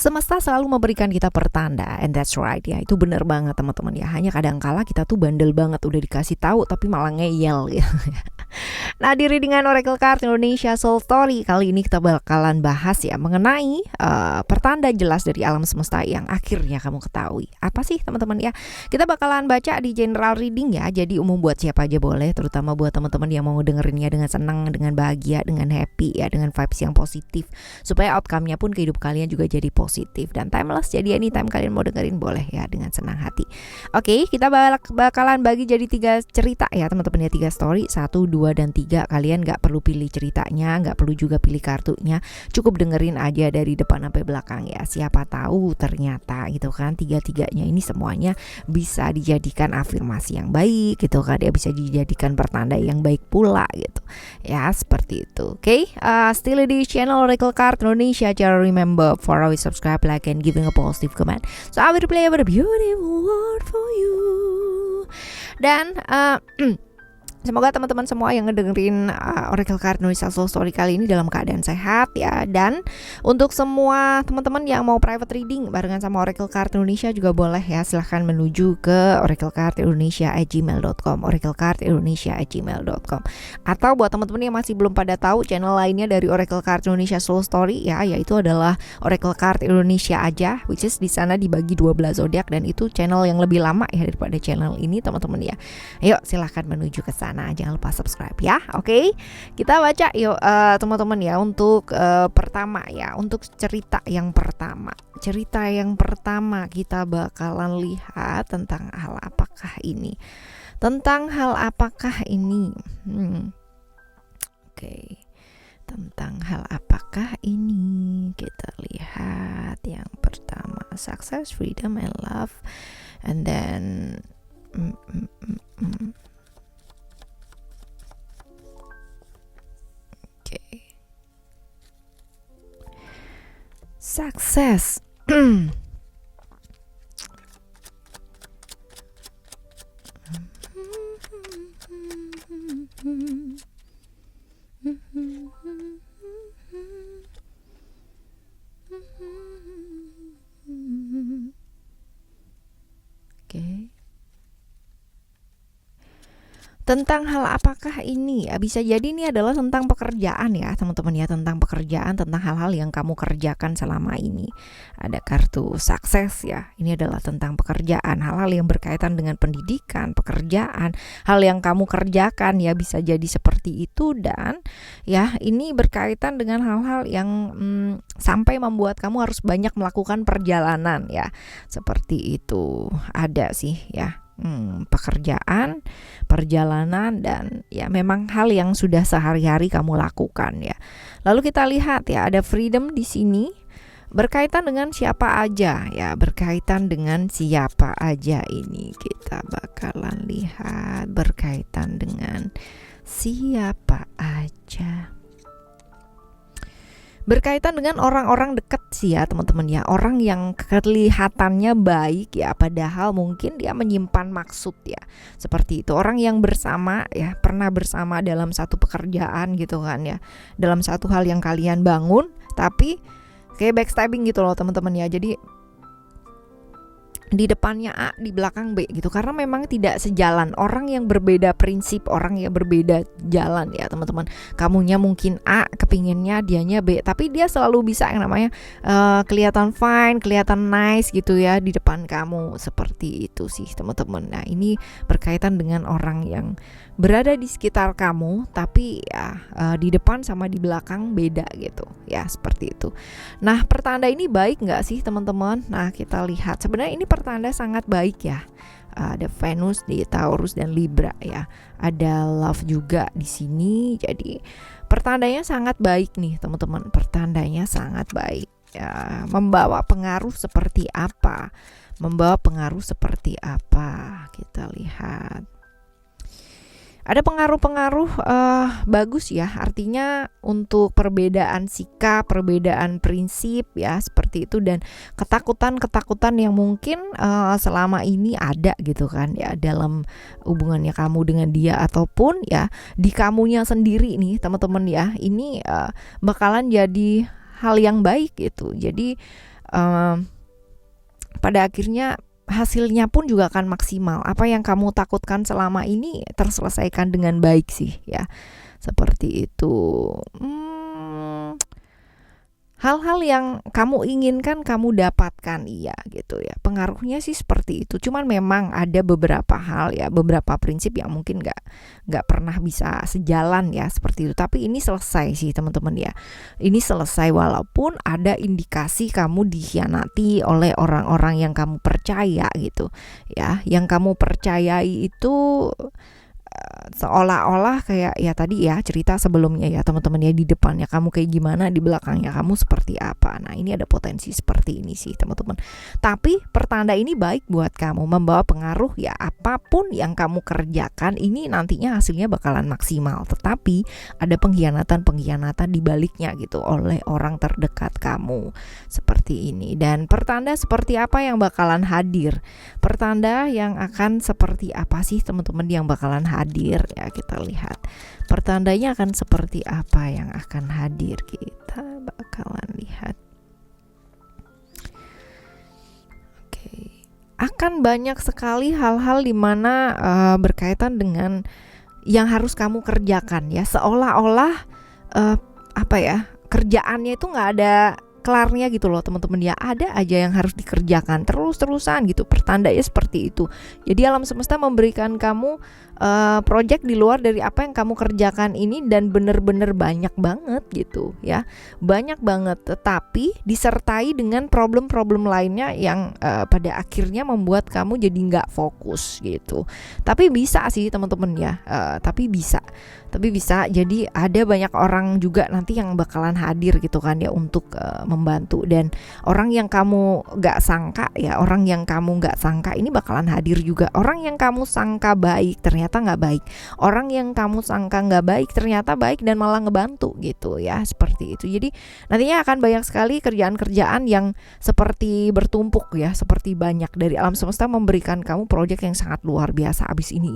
Semesta selalu memberikan kita pertanda, and that's right ya, itu bener banget teman-teman ya. Hanya kadangkala kita tuh bandel banget, udah dikasih tahu tapi malah ngeyel gitu. Nah, di readingan Oracle Card Indonesia Soul Story kali ini kita bakalan bahas ya mengenai pertanda jelas dari alam semesta yang akhirnya kamu ketahui. Apa sih teman-teman ya? Kita bakalan baca di general reading ya. Jadi umum buat siapa aja boleh, terutama buat teman-teman yang mau dengerinnya dengan senang, dengan bahagia, dengan happy ya, dengan vibes yang positif, supaya outcome-nya pun ke hidup kalian juga jadi positif dan timeless. Jadi anytime kalian mau dengerin boleh ya dengan senang hati. Oke, kita bakalan bagi jadi 3 cerita ya teman-teman ya, 3 story, 1, 2, dan 3. Kalian gak perlu pilih ceritanya, gak perlu juga pilih kartunya, cukup dengerin aja dari depan sampai belakang ya. Siapa tahu ternyata gitu kan, 3-3-nya ini semuanya bisa dijadikan afirmasi yang baik gitu kan, dia bisa dijadikan pertanda yang baik pula gitu ya, seperti itu. Oke, still di channel Oracle Card Indonesia. Cara remember for always subscribe, like, and giving a positive comment, so I will play a beautiful word for you. Dan semoga teman-teman semua yang ngedengerin Oracle Card Indonesia Soul Story kali ini dalam keadaan sehat ya. Dan untuk semua teman-teman yang mau private reading barengan sama Oracle Card Indonesia juga boleh ya. Silahkan menuju ke oraclecardindonesia@gmail.com, oraclecardindonesia@gmail.com. Atau buat teman-teman yang masih belum pada tahu channel lainnya dari Oracle Card Indonesia Soul Story ya, yaitu adalah Oracle Card Indonesia aja, which is di sana dibagi 12 zodiak, dan itu channel yang lebih lama ya daripada channel ini teman-teman ya. Ayo silahkan menuju ke sana. Nah, jangan lupa subscribe ya. Oke, kita baca yuk teman-teman ya. Untuk pertama ya, untuk cerita yang pertama. Cerita yang pertama kita bakalan lihat tentang hal apakah ini. Tentang hal apakah ini? Oke. Tentang hal apakah ini? Kita lihat yang pertama, success, freedom, and love. And then success. Oke. Tentang hal apakah ini? Ya, bisa jadi ini adalah tentang pekerjaan ya teman-teman ya, tentang pekerjaan, tentang hal-hal yang kamu kerjakan selama ini. Ada kartu sukses ya, ini adalah tentang pekerjaan, hal-hal yang berkaitan dengan pendidikan, pekerjaan, hal yang kamu kerjakan ya, bisa jadi seperti itu. Dan ya ini berkaitan dengan hal-hal yang sampai membuat kamu harus banyak melakukan perjalanan ya, seperti itu. Ada sih ya. Pekerjaan, perjalanan, dan ya memang hal yang sudah sehari-hari kamu lakukan ya. Lalu kita lihat ya, ada freedom di sini berkaitan dengan siapa aja ya, berkaitan dengan siapa aja ini. Kita bakalan lihat berkaitan dengan siapa aja. Berkaitan dengan orang-orang dekat sih ya teman-teman ya, orang yang kelihatannya baik ya, padahal mungkin dia menyimpan maksud ya, seperti itu. Orang yang bersama ya, pernah bersama dalam satu pekerjaan gitu kan ya, dalam satu hal yang kalian bangun, tapi kayak backstabbing gitu loh teman-teman ya. Jadi di depannya A, di belakang B gitu, karena memang tidak sejalan, orang yang berbeda prinsip, orang yang berbeda jalan ya teman-teman. Kamunya mungkin A, kepinginnya dianya B, tapi dia selalu bisa yang namanya kelihatan fine, kelihatan nice gitu ya di depan kamu, seperti itu sih teman-teman. Nah, ini berkaitan dengan orang yang berada di sekitar kamu, tapi ya di depan sama di belakang beda gitu ya, seperti itu. Nah, pertanda ini baik nggak sih teman-teman? Nah, kita lihat sebenarnya ini pertanda sangat baik ya. Ada Venus di Taurus dan Libra ya. Ada love juga di sini. Jadi pertandanya sangat baik nih teman-teman. Pertandanya sangat baik ya. Membawa pengaruh seperti apa? Membawa pengaruh seperti apa? Kita lihat. Ada pengaruh-pengaruh bagus ya, artinya untuk perbedaan sikap, perbedaan prinsip ya, seperti itu. Dan ketakutan-ketakutan yang mungkin selama ini ada gitu kan ya, dalam hubungannya kamu dengan dia, ataupun ya di kamunya sendiri nih teman-teman ya. Ini bakalan jadi hal yang baik gitu. Jadi pada akhirnya hasilnya pun juga akan maksimal. Apa yang kamu takutkan selama ini terselesaikan dengan baik sih ya. Seperti itu. Hal-hal yang kamu inginkan kamu dapatkan, iya gitu ya. Pengaruhnya sih seperti itu. Cuman memang ada beberapa hal ya, beberapa prinsip yang mungkin nggak pernah bisa sejalan ya seperti itu. Tapi ini selesai sih teman-teman ya. Ini selesai walaupun ada indikasi kamu dikhianati oleh orang-orang yang kamu percaya gitu ya. Yang kamu percayai itu seolah-olah kayak ya tadi ya cerita sebelumnya ya teman-teman ya, di depannya kamu kayak gimana, di belakangnya kamu seperti apa. Nah ini ada potensi seperti ini sih teman-teman. Tapi pertanda ini baik buat kamu, membawa pengaruh ya. Apapun yang kamu kerjakan ini nantinya hasilnya bakalan maksimal. Tetapi ada pengkhianatan di baliknya gitu oleh orang terdekat kamu seperti ini. Dan pertanda seperti apa yang bakalan hadir? Pertanda yang akan seperti apa sih teman-teman yang bakalan hadir ya, kita lihat pertandanya akan seperti apa yang akan hadir, kita bakalan lihat. Oke. Akan banyak sekali hal-hal di mana berkaitan dengan yang harus kamu kerjakan ya, seolah-olah apa ya, kerjaannya itu nggak ada kelarnya gitu loh teman-teman ya, ada aja yang harus dikerjakan terus-terusan gitu. Pertandanya seperti itu. Jadi alam semesta memberikan kamu project di luar dari apa yang kamu kerjakan ini, dan bener-bener banyak banget gitu ya, banyak banget, tetapi disertai dengan problem-problem lainnya yang pada akhirnya membuat kamu jadi nggak fokus gitu. Tapi bisa sih teman-teman ya, tapi bisa jadi ada banyak orang juga nanti yang bakalan hadir gitu kan ya untuk membantu. Dan orang yang kamu nggak sangka ya, orang yang kamu nggak sangka ini bakalan hadir juga. Orang yang kamu sangka baik ternyata nggak baik, orang yang kamu sangka nggak baik ternyata baik dan malah ngebantu gitu ya, seperti itu. Jadi nantinya akan banyak sekali kerjaan-kerjaan yang seperti bertumpuk ya, seperti banyak dari alam semesta memberikan kamu proyek yang sangat luar biasa. Abis ini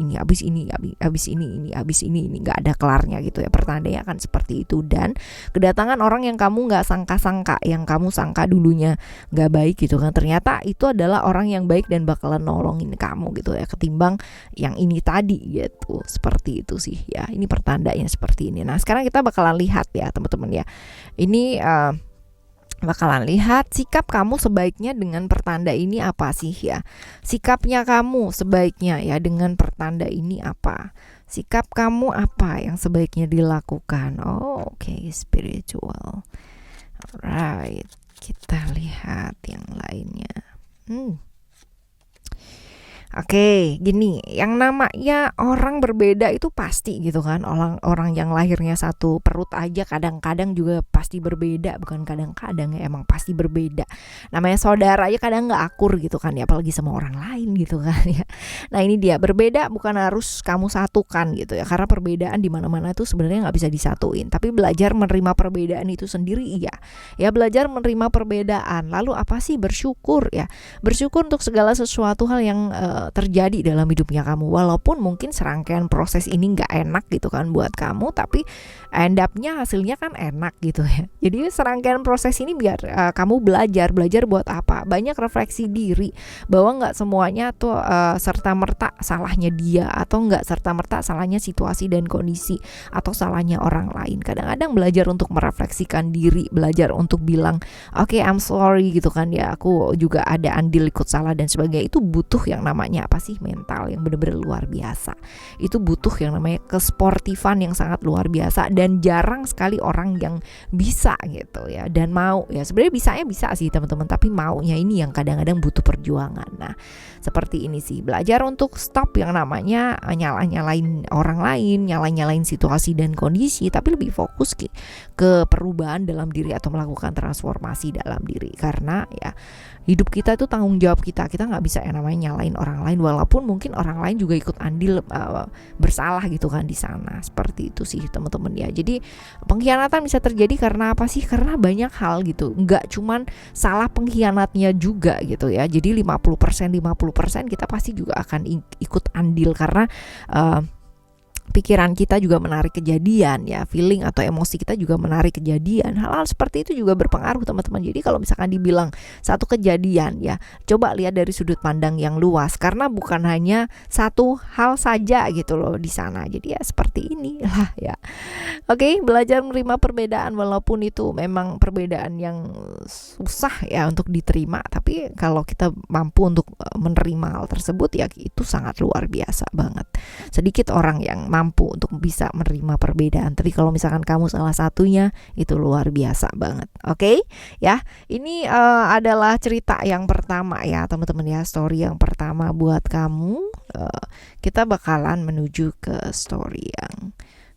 nggak ada kelarnya gitu ya. Pertandanya akan seperti itu. Dan kedatangan orang yang kamu nggak sangka-sangka, yang kamu sangka dulunya nggak baik gitu kan, ternyata itu adalah orang yang baik dan bakalan nolongin kamu gitu ya, ketimbang yang ini tadi gitu. Seperti itu sih ya, ini pertandanya seperti ini. Nah sekarang kita bakalan lihat ya teman-teman ya, ini bakalan lihat sikap kamu sebaiknya dengan pertanda ini apa sih ya. Sikapnya kamu sebaiknya ya dengan pertanda ini apa, sikap kamu apa yang sebaiknya dilakukan. Oke, spiritual. Alright, kita lihat yang lainnya. Oke, gini, yang namanya orang berbeda itu pasti gitu kan. Orang yang lahirnya satu perut aja kadang-kadang juga pasti berbeda, bukan kadang-kadang ya, emang pasti berbeda. Namanya saudara aja kadang nggak akur gitu kan ya, apalagi sama orang lain gitu kan ya. Nah ini dia, berbeda bukan harus kamu satukan gitu ya, karena perbedaan di mana-mana itu sebenarnya nggak bisa disatuin. Tapi belajar menerima perbedaan itu sendiri iya. Ya belajar menerima perbedaan. Lalu apa sih? Bersyukur ya. Bersyukur untuk segala sesuatu hal yang terjadi dalam hidupnya kamu, walaupun mungkin serangkaian proses ini nggak enak gitu kan buat kamu, tapi end up-nya hasilnya kan enak gitu ya. Jadi serangkaian proses ini biar kamu belajar buat apa, banyak refleksi diri bahwa nggak semuanya tuh serta-merta salahnya dia, atau nggak serta-merta salahnya situasi dan kondisi, atau salahnya orang lain. Kadang-kadang belajar untuk merefleksikan diri, belajar untuk bilang oke, I'm sorry gitu kan ya, aku juga ada andil ikut salah dan sebagainya. Itu butuh yang namanya apa sih, mental yang benar-benar luar biasa. Itu butuh yang namanya kesportifan yang sangat luar biasa, dan jarang sekali orang yang bisa gitu ya, dan mau ya. Sebenarnya bisanya bisa sih teman-teman, tapi maunya ini yang kadang-kadang butuh perjuangan. Nah seperti ini sih, belajar untuk stop yang namanya nyalain orang lain, nyalain situasi dan kondisi, tapi lebih fokus ke perubahan dalam diri atau melakukan transformasi dalam diri. Karena ya hidup kita itu tanggung jawab kita nggak bisa yang namanya nyalain orang lain, walaupun mungkin orang lain juga ikut andil bersalah gitu kan di sana. Seperti itu sih teman-teman ya. Jadi pengkhianatan bisa terjadi karena apa sih? Karena banyak hal gitu, nggak cuman salah pengkhianatnya juga gitu ya. Jadi 50% kita pasti juga akan ikut andil, karena pikiran kita juga menarik kejadian ya, feeling atau emosi kita juga menarik kejadian. Hal-hal seperti itu juga berpengaruh teman-teman. Jadi kalau misalkan dibilang satu kejadian ya, coba lihat dari sudut pandang yang luas, karena bukan hanya satu hal saja gitu loh di sana. Jadi ya seperti inilah ya. Oke, belajar menerima perbedaan walaupun itu memang perbedaan yang susah ya untuk diterima, tapi kalau kita mampu untuk menerima hal tersebut ya itu sangat luar biasa banget. Sedikit orang yang mampu untuk bisa menerima perbedaan, tapi kalau misalkan kamu salah satunya itu luar biasa banget. Oke, ya. Ini adalah cerita yang pertama ya teman-teman ya, story yang pertama buat kamu. Kita bakalan menuju ke story yang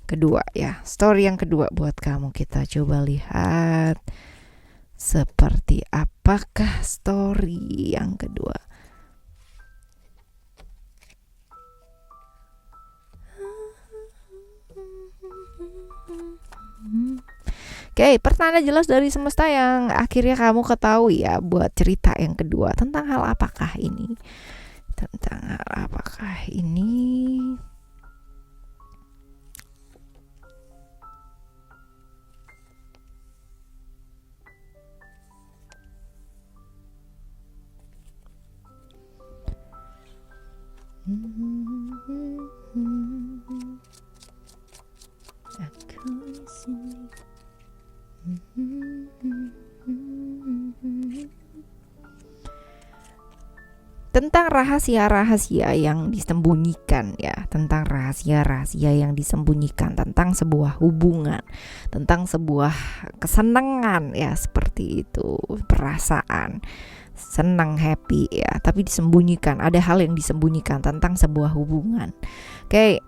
kedua ya. Story yang kedua buat kamu, kita coba lihat seperti apakah story yang kedua. Oke, pertanda jelas dari semesta yang akhirnya kamu ketahui ya buat cerita yang kedua. Tentang hal apakah ini? Tentang hal apakah ini? Aku di sini. Tentang rahasia-rahasia yang disembunyikan ya, tentang rahasia-rahasia yang disembunyikan, tentang sebuah hubungan, tentang sebuah kesenangan ya, seperti itu, perasaan senang, happy ya, tapi disembunyikan, ada hal yang disembunyikan tentang sebuah hubungan. Oke,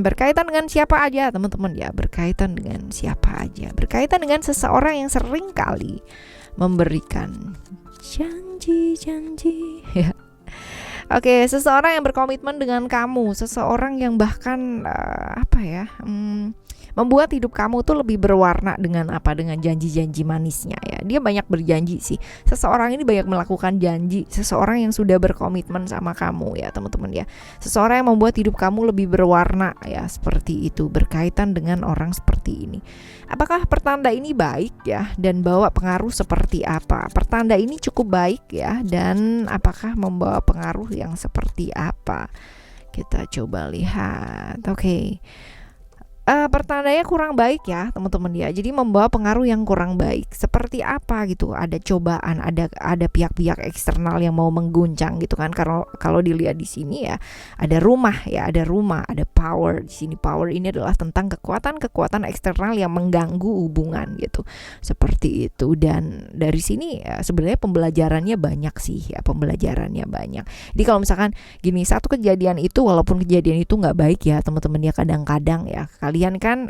berkaitan dengan siapa aja teman-teman ya, berkaitan dengan siapa aja, berkaitan dengan seseorang yang sering kali memberikan janji-janji ya. Oke, seseorang yang berkomitmen dengan kamu, seseorang yang bahkan membuat hidup kamu tuh lebih berwarna dengan dengan janji-janji manisnya ya. Dia banyak berjanji sih. Seseorang ini banyak melakukan janji, seseorang yang sudah berkomitmen sama kamu ya teman-teman ya. Seseorang yang membuat hidup kamu lebih berwarna ya, seperti itu, berkaitan dengan orang seperti ini. Apakah pertanda ini baik ya, dan bawa pengaruh seperti apa? Pertanda ini cukup baik ya, dan apakah membawa pengaruh yang seperti apa? Kita coba lihat. Oke. Pertandanya kurang baik ya teman-teman ya, jadi membawa pengaruh yang kurang baik. Seperti apa gitu, ada cobaan, ada pihak-pihak eksternal yang mau mengguncang gitu kan. Kalau dilihat di sini ya, ada rumah, ada power. Di sini power ini adalah tentang kekuatan eksternal yang mengganggu hubungan gitu, seperti itu. Dan dari sini ya, sebenarnya pembelajarannya banyak sih ya, Jadi kalau misalkan gini, satu kejadian itu, walaupun kejadian itu nggak baik ya teman-teman ya, kadang-kadang ya kalian kan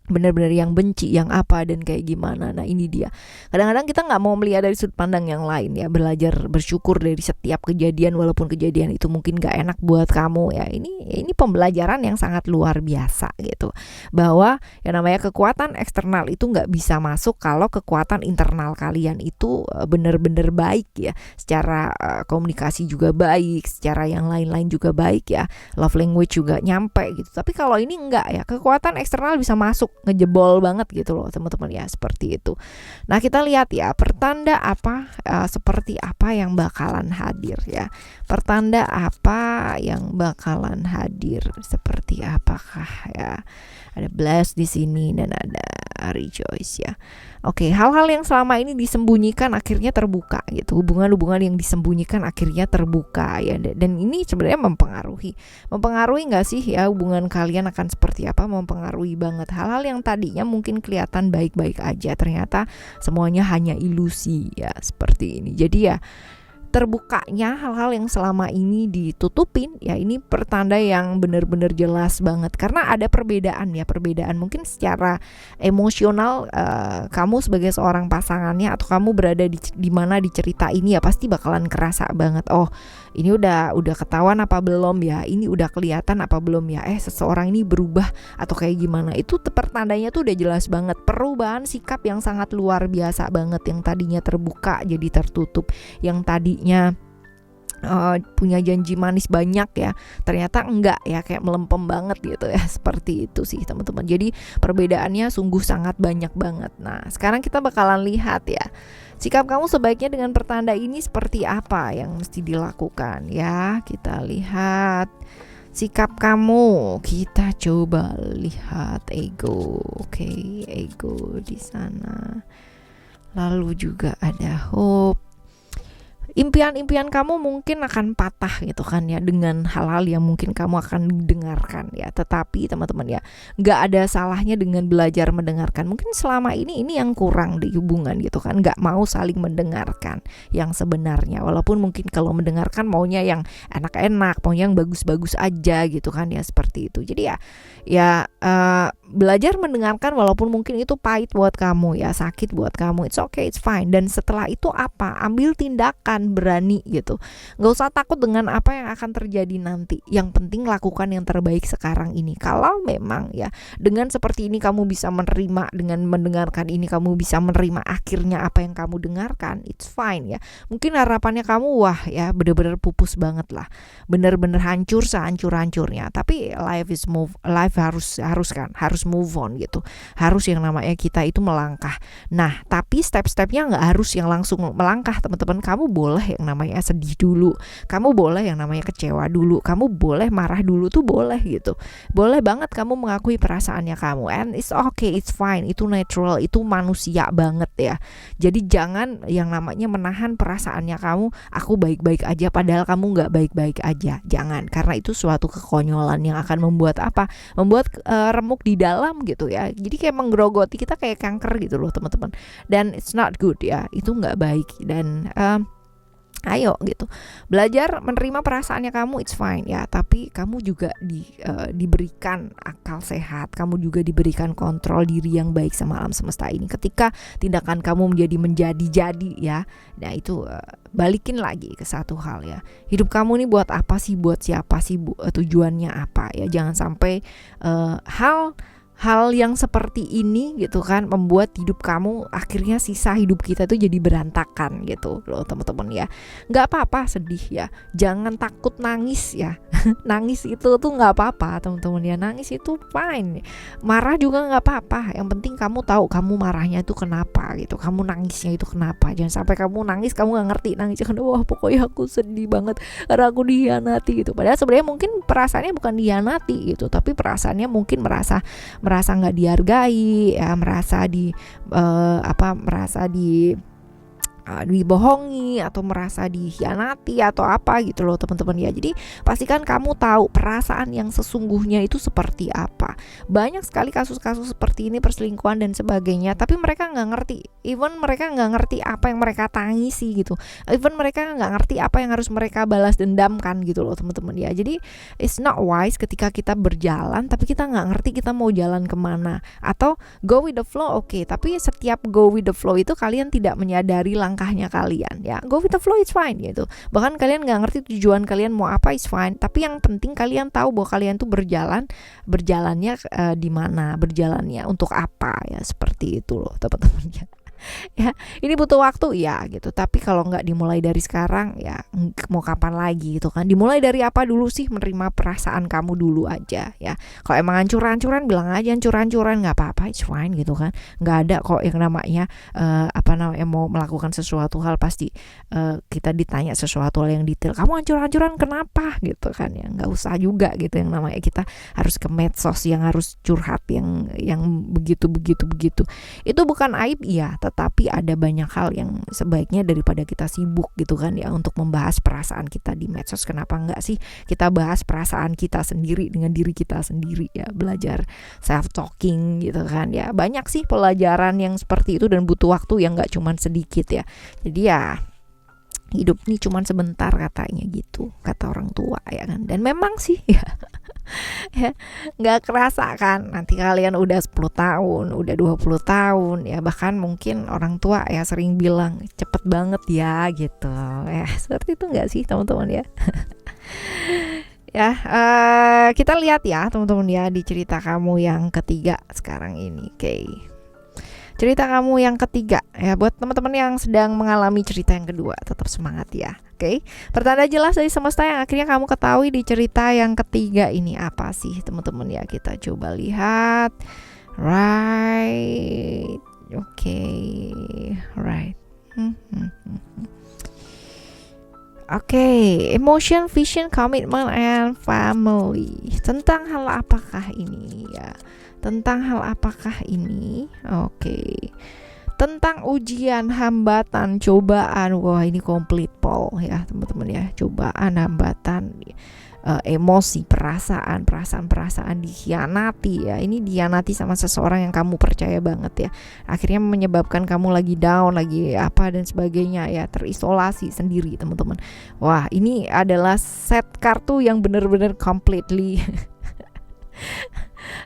benar-benar yang benci, yang apa dan kayak gimana. Nah ini dia, kadang-kadang kita nggak mau melihat dari sudut pandang yang lain ya, belajar bersyukur dari setiap kejadian walaupun kejadian itu mungkin nggak enak buat kamu ya. Ini pembelajaran yang sangat luar biasa gitu, bahwa yang namanya kekuatan eksternal itu nggak bisa masuk kalau kekuatan internal kalian itu benar-benar baik ya, secara komunikasi juga baik, secara yang lain-lain juga baik ya, love language juga nyampe gitu. Tapi kalau ini enggak ya, kekuatan eksternal bisa masuk, ngejebol banget gitu loh teman-teman ya, seperti itu. Nah kita lihat ya, pertanda apa seperti apa yang bakalan hadir ya, pertanda apa yang bakalan hadir, seperti apakah ya. Ada bless di sini dan ada rejoice ya. Oke, hal-hal yang selama ini disembunyikan akhirnya terbuka gitu. Hubungan-hubungan yang disembunyikan akhirnya terbuka ya. Dan ini sebenarnya mempengaruhi nggak sih ya hubungan kalian akan seperti apa? Mempengaruhi banget. Hal-hal yang tadinya mungkin kelihatan baik-baik aja, ternyata semuanya hanya ilusi ya, seperti ini. Jadi ya, terbukanya hal-hal yang selama ini ditutupin ya, ini pertanda yang benar-benar jelas banget, karena ada perbedaan mungkin secara emosional. Kamu sebagai seorang pasangannya atau kamu berada di mana di cerita ini ya, pasti bakalan kerasa banget, oh ini udah ketahuan apa belum ya, ini udah kelihatan apa belum ya, seseorang ini berubah atau kayak gimana. Itu pertandanya tuh udah jelas banget, perubahan sikap yang sangat luar biasa banget, yang tadinya terbuka jadi tertutup, yang tadinya punya janji manis banyak ya, ternyata enggak ya, kayak melempem banget gitu ya. Seperti itu sih teman-teman. Jadi perbedaannya sungguh sangat banyak banget. Nah sekarang kita bakalan lihat ya, sikap kamu sebaiknya dengan pertanda ini seperti apa yang mesti dilakukan ya. Kita lihat sikap kamu, kita coba lihat ego. Oke, ego di sana. Lalu juga ada hope. Impian-impian kamu mungkin akan patah gitu kan ya, dengan hal-hal yang mungkin kamu akan dengarkan ya. Tetapi teman-teman ya, nggak ada salahnya dengan belajar mendengarkan. Mungkin selama ini yang kurang di hubungan gitu kan, nggak mau saling mendengarkan yang sebenarnya. Walaupun mungkin kalau mendengarkan maunya yang enak-enak, maunya yang bagus-bagus aja gitu kan ya, seperti itu. Jadi ya belajar mendengarkan walaupun mungkin itu pahit buat kamu ya, sakit buat kamu, it's okay, it's fine. Dan setelah itu apa? Ambil tindakan, berani gitu. Gak usah takut dengan apa yang akan terjadi nanti. Yang penting lakukan yang terbaik sekarang ini. Kalau memang ya dengan seperti ini kamu bisa menerima, dengan mendengarkan ini kamu bisa menerima akhirnya apa yang kamu dengarkan, it's fine ya. Mungkin harapannya kamu wah ya bener-bener pupus banget lah, bener-bener hancur sehancur-hancurnya. Tapi life harus move on gitu. Harus yang namanya kita itu melangkah. Nah, tapi step-stepnya nggak harus yang langsung melangkah, teman-teman. Kamu boleh yang namanya sedih dulu. Kamu boleh yang namanya kecewa dulu. Kamu boleh marah dulu tuh boleh gitu. Boleh banget kamu mengakui perasaannya kamu. And it's okay, it's fine. Itu natural, itu manusia banget ya. Jadi jangan yang namanya menahan perasaannya kamu, aku baik-baik aja padahal kamu nggak baik-baik aja. Jangan, karena itu suatu kekonyolan yang akan membuat apa? Membuat remuk di dalam gitu ya. Jadi kayak menggerogoti kita kayak kanker gitu loh teman-teman. Dan it's not good ya. Itu nggak baik. Dan ayo gitu, belajar menerima perasaannya kamu, it's fine ya. Tapi kamu juga diberikan akal sehat, kamu juga diberikan kontrol diri yang baik sama alam semesta ini. Ketika tindakan kamu menjadi ya, nah itu balikin lagi ke satu hal ya. Hidup kamu nih buat apa sih? Buat siapa sih? Tujuannya apa ya? Jangan sampai hal yang seperti ini gitu kan membuat hidup kamu akhirnya sisa hidup kita tuh jadi berantakan gitu loh teman-teman ya. Nggak apa-apa sedih ya, jangan takut nangis ya. Nangis itu tuh nggak apa-apa teman-teman ya, nangis itu fine. Marah juga nggak apa-apa, yang penting kamu tahu kamu marahnya itu kenapa gitu, kamu nangisnya itu kenapa. Jangan sampai kamu nangis kamu nggak ngerti nangisnya kenapa, wah pokoknya aku sedih banget karena aku dihianati gitu. Padahal sebenarnya mungkin perasaannya bukan dihianati gitu, tapi perasaannya mungkin merasa nggak dihargai ya, merasa dibohongi atau merasa dikhianati atau apa gitu loh teman-teman ya. Jadi pastikan kamu tahu perasaan yang sesungguhnya itu seperti apa. Banyak sekali kasus-kasus seperti ini, perselingkuhan dan sebagainya, tapi mereka nggak ngerti. Even mereka nggak ngerti apa yang mereka tangisi gitu. Even mereka nggak ngerti apa yang harus mereka balas dendamkan gitu loh teman-teman ya. Jadi it's not wise ketika kita berjalan tapi kita nggak ngerti kita mau jalan kemana. Atau go with the flow, oke, tapi setiap go with the flow itu kalian tidak menyadari langkahnya kalian ya. Go with the flow it's fine gitu. Bahkan kalian nggak ngerti tujuan kalian mau apa, it's fine. Tapi yang penting kalian tahu bahwa kalian tuh berjalannya di mana, berjalannya untuk apa ya, seperti itu loh teman-teman ya. Ya, ini butuh waktu ya gitu. Tapi kalau nggak dimulai dari sekarang ya mau kapan lagi gitu kan. Dimulai dari apa dulu sih? Menerima perasaan kamu dulu aja ya. Kalau emang hancur-hancuran bilang aja hancur-hancuran, nggak apa-apa, it's fine gitu kan. Nggak ada kok yang namanya mau melakukan sesuatu hal pasti kita ditanya sesuatu hal yang detail. Kamu hancur-hancuran kenapa gitu kan ya. Nggak usah juga gitu yang namanya kita harus ke medsos yang harus curhat yang begitu. Itu bukan aib ya, tapi ada banyak hal yang sebaiknya daripada kita sibuk gitu kan ya untuk membahas perasaan kita di medsos. Kenapa enggak sih kita bahas perasaan kita sendiri dengan diri kita sendiri ya, belajar self talking gitu kan ya. Banyak sih pelajaran yang seperti itu dan butuh waktu yang enggak cuman sedikit ya. Jadi ya hidup nih cuman sebentar katanya gitu, kata orang tua ya kan. Dan memang sih ya ya nggak kerasa kan nanti kalian udah 10 tahun, udah 20 tahun ya, bahkan mungkin orang tua ya sering bilang cepet banget ya gitu ya. Seperti itu nggak sih teman-teman ya. Ya kita lihat ya teman-teman ya di cerita kamu yang ketiga sekarang ini. Oke, cerita kamu yang ketiga ya, buat teman-teman yang sedang mengalami cerita yang kedua tetap semangat ya. Oke. Pertanda jelas dari semesta yang akhirnya kamu ketahui di cerita yang ketiga ini apa sih teman-teman ya. Kita coba lihat. Right. Oke. Right. Oke, emotion, vision, commitment, and family. Tentang hal apakah ini ya? Tentang hal apakah ini? Oke. Tentang ujian, hambatan, cobaan. Wah, ini komplit Paul ya, teman-teman ya. Cobaan, hambatan, emosi, perasaan dikhianati ya. Ini dikhianati sama seseorang yang kamu percaya banget ya. Akhirnya menyebabkan kamu lagi down, lagi apa dan sebagainya ya, terisolasi sendiri teman-teman. Wah, ini adalah set kartu yang benar-benar completely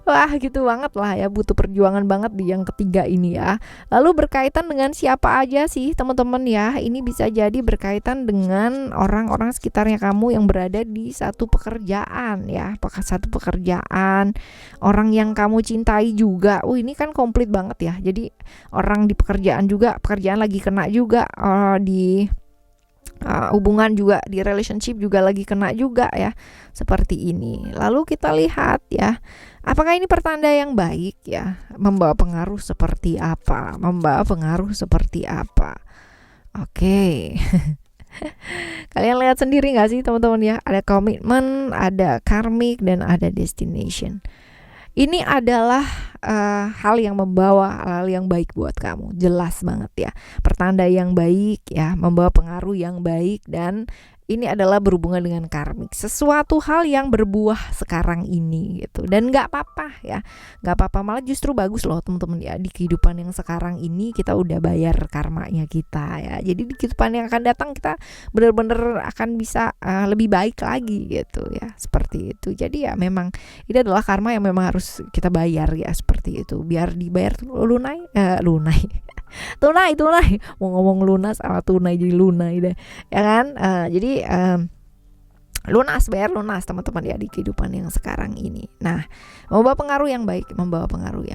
wah gitu banget lah ya, butuh perjuangan banget di yang ketiga ini ya. Lalu berkaitan dengan siapa aja sih teman-teman ya. Ini bisa jadi berkaitan dengan orang-orang sekitarnya kamu yang berada di satu pekerjaan ya. Satu pekerjaan, orang yang kamu cintai juga. Ini kan komplit banget ya. Jadi orang di pekerjaan juga, pekerjaan lagi kena juga, di hubungan juga, di relationship juga lagi kena juga ya, seperti ini. Lalu kita lihat ya, apakah ini pertanda yang baik ya, membawa pengaruh seperti apa, Oke. Kalian lihat sendiri gak sih teman-teman ya, ada komitmen, ada karmic, dan ada destination. Ini adalah hal yang membawa hal yang baik buat kamu, jelas banget ya. Pertanda yang baik ya, membawa pengaruh yang baik, dan ini adalah berhubungan dengan karmik, sesuatu hal yang berbuah sekarang ini gitu. Dan nggak apa-apa ya, nggak apa-apa, malah justru bagus loh teman-teman ya. Di kehidupan yang sekarang ini kita udah bayar karmanya kita ya. Jadi di kehidupan yang akan datang kita benar-benar akan bisa lebih baik lagi gitu ya, seperti itu. Jadi ya memang ini adalah karma yang memang harus kita bayar ya, seperti itu. Biar dibayar lunai tunai mau ngomong lunas sama tunai jadi lunai deh ya kan. Jadi bayar lunas teman-teman ya di kehidupan yang sekarang ini. Nah, membawa pengaruh yang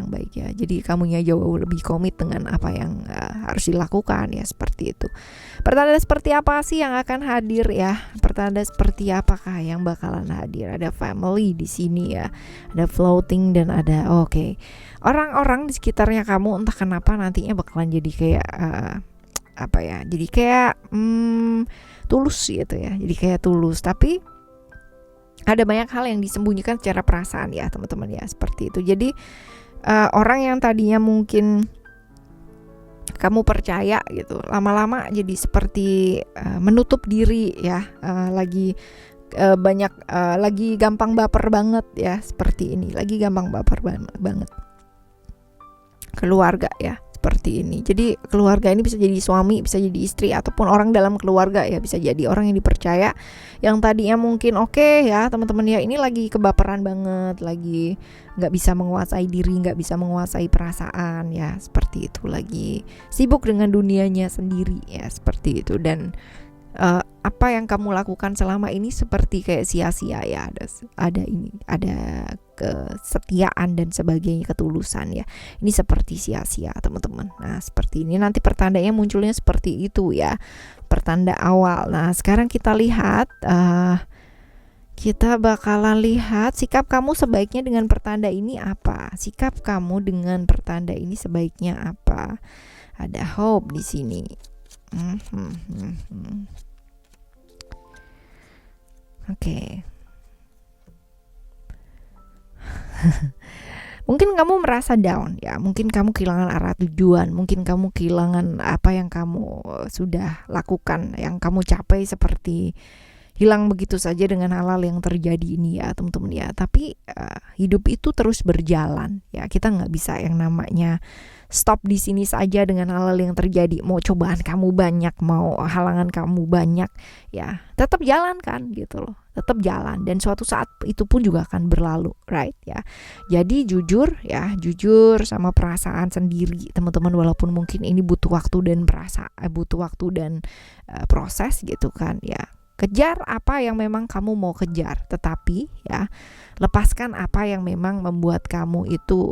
baik ya. Jadi kamunya jauh lebih komit dengan apa yang harus dilakukan ya, seperti itu. Pertanda seperti apa sih yang akan hadir ya? Pertanda seperti apakah yang bakalan hadir? Ada family di sini ya, ada floating, dan ada orang-orang di sekitarnya kamu entah kenapa nantinya bakalan jadi kayak jadi kayak tulus gitu ya. Jadi kayak tulus, tapi ada banyak hal yang disembunyikan secara perasaan ya teman-teman ya, seperti itu. Jadi orang yang tadinya mungkin kamu percaya gitu, lama-lama jadi seperti menutup diri ya, lagi gampang baper banget ya, seperti ini. Lagi gampang baper banget. Keluarga ya, seperti ini. Jadi keluarga ini bisa jadi suami, bisa jadi istri, ataupun orang dalam keluarga ya, bisa jadi orang yang dipercaya, yang tadinya mungkin ya teman-teman ya, ini lagi kebaperan banget, lagi nggak bisa menguasai diri, nggak bisa menguasai perasaan ya, seperti itu. Lagi sibuk dengan dunianya sendiri ya, seperti itu. Dan apa yang kamu lakukan selama ini seperti kayak sia-sia ya, ada kesetiaan dan sebagainya, ketulusan ya, ini seperti sia-sia teman-teman. Nah, seperti ini nanti pertandanya munculnya seperti itu ya, pertanda awal. Nah, sekarang kita lihat, kita bakalan lihat sikap kamu sebaiknya dengan pertanda ini apa. Sikap kamu dengan pertanda ini sebaiknya apa. Ada hope di sini. Oke. Mungkin kamu merasa down ya, mungkin kamu kehilangan arah tujuan, mungkin kamu kehilangan apa yang kamu sudah lakukan, yang kamu capai, seperti hilang begitu saja dengan hal-hal yang terjadi ini ya teman-teman ya. Tapi hidup itu terus berjalan ya, kita nggak bisa yang namanya stop di sini saja dengan hal-hal yang terjadi. Mau cobaan kamu banyak, mau halangan kamu banyak ya, tetap jalan kan gitu loh, tetap jalan, dan suatu saat itu pun juga akan berlalu, right ya. Jadi jujur sama perasaan sendiri teman-teman, walaupun mungkin ini butuh waktu dan proses gitu kan ya. Kejar apa yang memang kamu mau kejar, tetapi ya lepaskan apa yang memang membuat kamu itu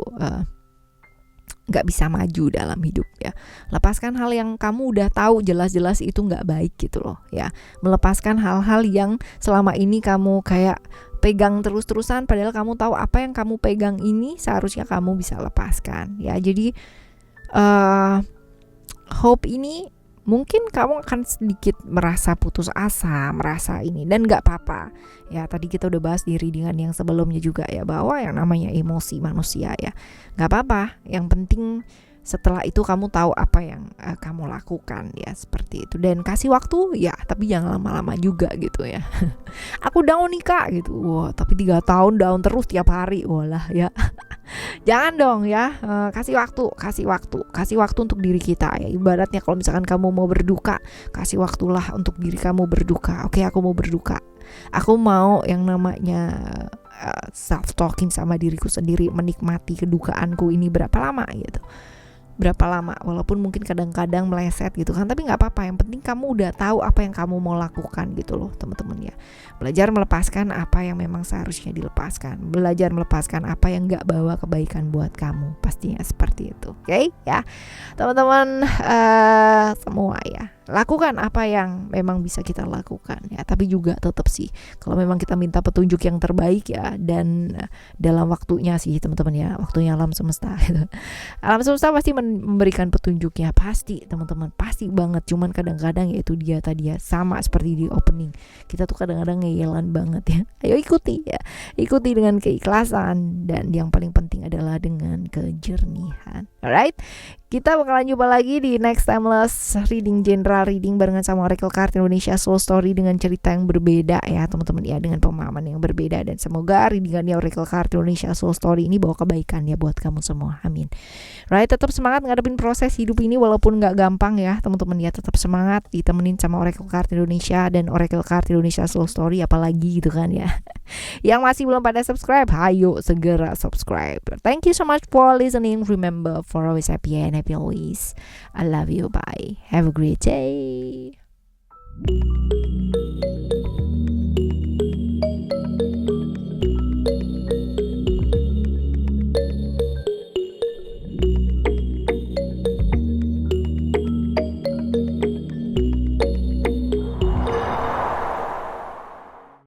nggak bisa maju dalam hidup ya. Lepaskan hal yang kamu udah tahu jelas-jelas itu nggak baik gitu loh ya. Melepaskan hal-hal yang selama ini kamu kayak pegang terus-terusan, padahal kamu tahu apa yang kamu pegang ini seharusnya kamu bisa lepaskan ya. Jadi hope ini mungkin kamu akan sedikit merasa putus asa, merasa ini, dan gak apa-apa ya. Tadi kita udah bahas di readingan yang sebelumnya juga ya, bahwa yang namanya emosi manusia ya, gak apa-apa. Yang penting setelah itu kamu tahu apa yang kamu lakukan ya, seperti itu. Dan kasih waktu ya, tapi jangan lama-lama juga gitu ya. Aku down nih kak gitu, wah tapi 3 tahun down terus tiap hari, walah ya. Jangan dong ya, kasih waktu untuk diri kita ya. Ibaratnya kalau misalkan kamu mau berduka, kasih waktulah untuk diri kamu berduka. Oke, aku mau berduka, aku mau yang namanya self talking sama diriku sendiri, menikmati kedukaanku ini berapa lama gitu, walaupun mungkin kadang-kadang meleset gitu kan, tapi nggak apa-apa. Yang penting kamu udah tahu apa yang kamu mau lakukan gitu loh teman-teman ya. Belajar melepaskan apa yang memang seharusnya dilepaskan, belajar melepaskan apa yang nggak bawa kebaikan buat kamu, pastinya seperti itu. Oke ya teman-teman semua ya, lakukan apa yang memang bisa kita lakukan ya, tapi juga tetap sih kalau memang kita minta petunjuk yang terbaik ya, dan dalam waktunya sih teman-teman ya, waktunya alam semesta gitu. Alam semesta pasti memberikan petunjuknya, pasti teman-teman, pasti banget. Cuman kadang-kadang ya itu dia tadi ya, sama seperti di opening, kita tuh kadang-kadang ngeyelan banget ya. Ayo ikuti ya, ikuti dengan keikhlasan, dan yang paling penting adalah dengan kejernihan. Alright, kita bakalan jumpa lagi di next timeless reading, general reading barengan sama Oracle Card Indonesia Soul Story dengan cerita yang berbeda ya teman-teman ya, dengan pemahaman yang berbeda, dan semoga readingannya Oracle Card Indonesia Soul Story ini bawa kebaikan ya buat kamu semua, amin. Right, tetap semangat ngadepin proses hidup ini walaupun nggak gampang ya teman-teman ya, tetap semangat, ditemenin sama Oracle Card Indonesia dan Oracle Card Indonesia Soul Story, apalagi gitu kan ya. Yang masih belum pada subscribe, ayo segera subscribe. Thank you so much for listening. Remember, for always happy and happy always. I love you. Bye. Have a great day.